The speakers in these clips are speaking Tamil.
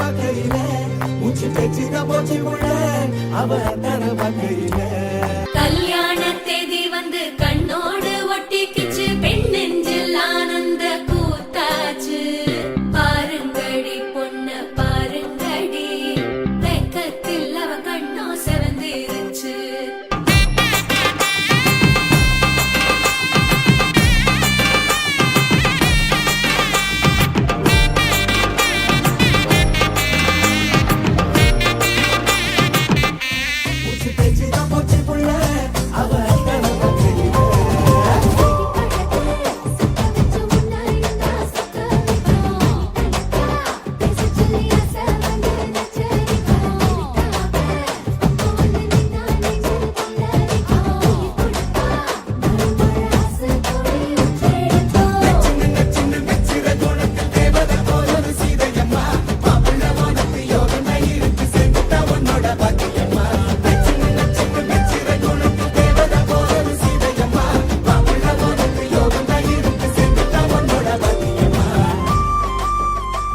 பார்க்கையில மூச்சு பேச்சுதான் போச்சு உள்ள அவ தர பார்க்கையில கல்யாண தேதி வந்து கண்ணோடு ஒட்டிக்கிச்சு பெண் நெஞ்சில் ஆனந்த கூத்தாச்சு பாருங்கடி பொண்ண பாருங்கடி வெக்கத்தில் அவ கண்ணோ செவந்திருச்சு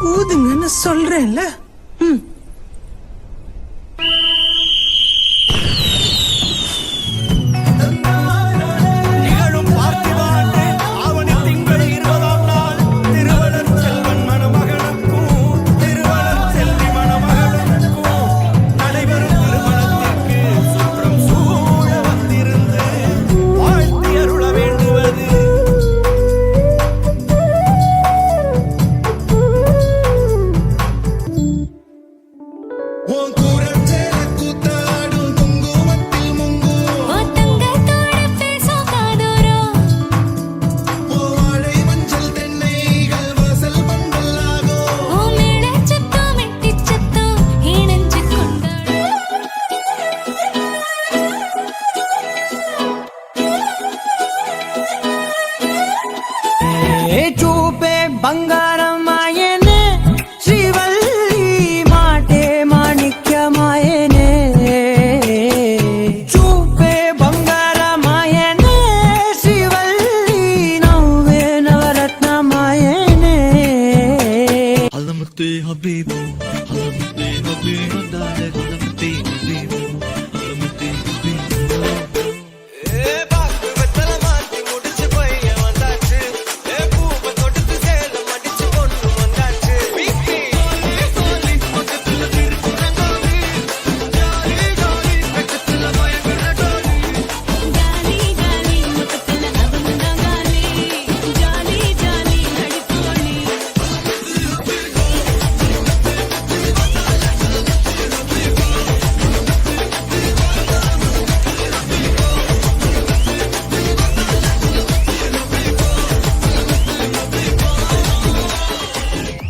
ஊதுங்கன்னு சொல்றேன்ல. బంగారమాయనే శ్రీవల్లి మాటే మాణిక్యమాయనే చూపే బంగారమాయనే శ్రీవల్లి నవ్వే నవరత్నమాయనే అలమతే హబీబు అలమతే హబీబు దాలే అలమతే హబీబు అలమతే హబీబు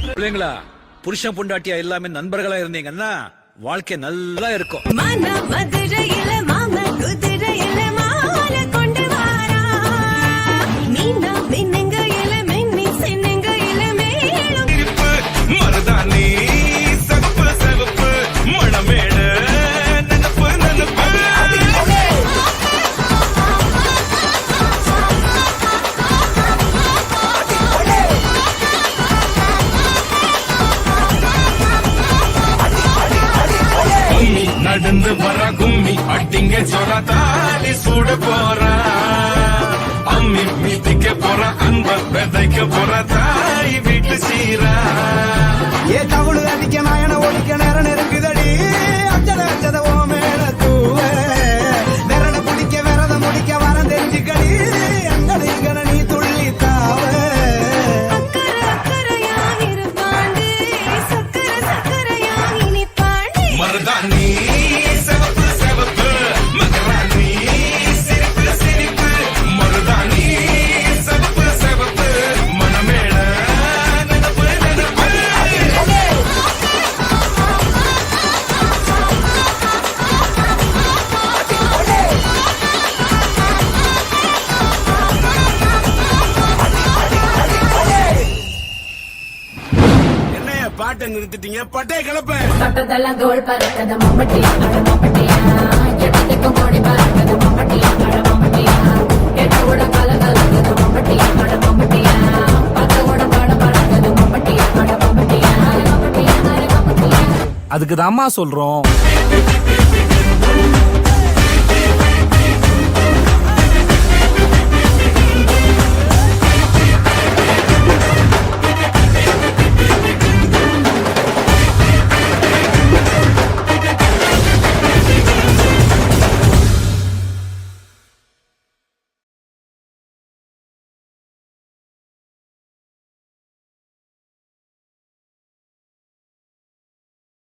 பிள்ளைங்களா புருஷன் பொண்டாட்டியா எல்லாமே நண்பர்களா இருந்தீங்கன்னா வாழ்க்கை நல்லா இருக்கும். மதுரையில மாம குதிரையில மாலை கொண்டு வாரா மீனா மின்னுங்கையில மின்னி சின்னுங்கையில மேலும் மருதானி சகப்பு சகப்பு மணமேட நனப்பு நனப்பு நடந்து வர கும்மி அட்டிங்க சொர தாலி சூட போறா அம்மி மிதிக்க போற அன்ப விதைக்க போற தாய் வீட்டு சீரா ஏ தவுளு அடிக்க நாயன ஒழிக்க நேரம் நெருங்குதடி அஞ்சல அஞ்சத ஓ மேல தூவ விரட பிடிக்க விரத முடிக்க வரம் தெரிஞ்சுக்கடி அங்கட இங்கட நீ துள்ளி தாவ மருதானி சிவப்பு சிவப்பு மகராணி சிரிப்பு சிரிப்பு மருதானி சிவப்பு சிவப்பு மணமேட நனப்பு நனப்பு என்னைய பாட்டை நிறுத்திட்டீங்க பட்டை கிளப்ப தொட்டதெல்லாம் தோல் பறக்கது மம்பட்டியா அட மம்பட்டியா எட்டத்துக்கும் கோடி பறக்கது மம்பட்டியா அட மம்பட்டியா எட்ட கூட கால கலக்குது மம்பட்டியா அட மம்பட்டியா பத்த கூட பாட பறக்கது மம்பட்டியா அட மம்பட்டியா அட மம்பட்டியா அட மம்பட்டியா அதுக்கு சொல்றோம்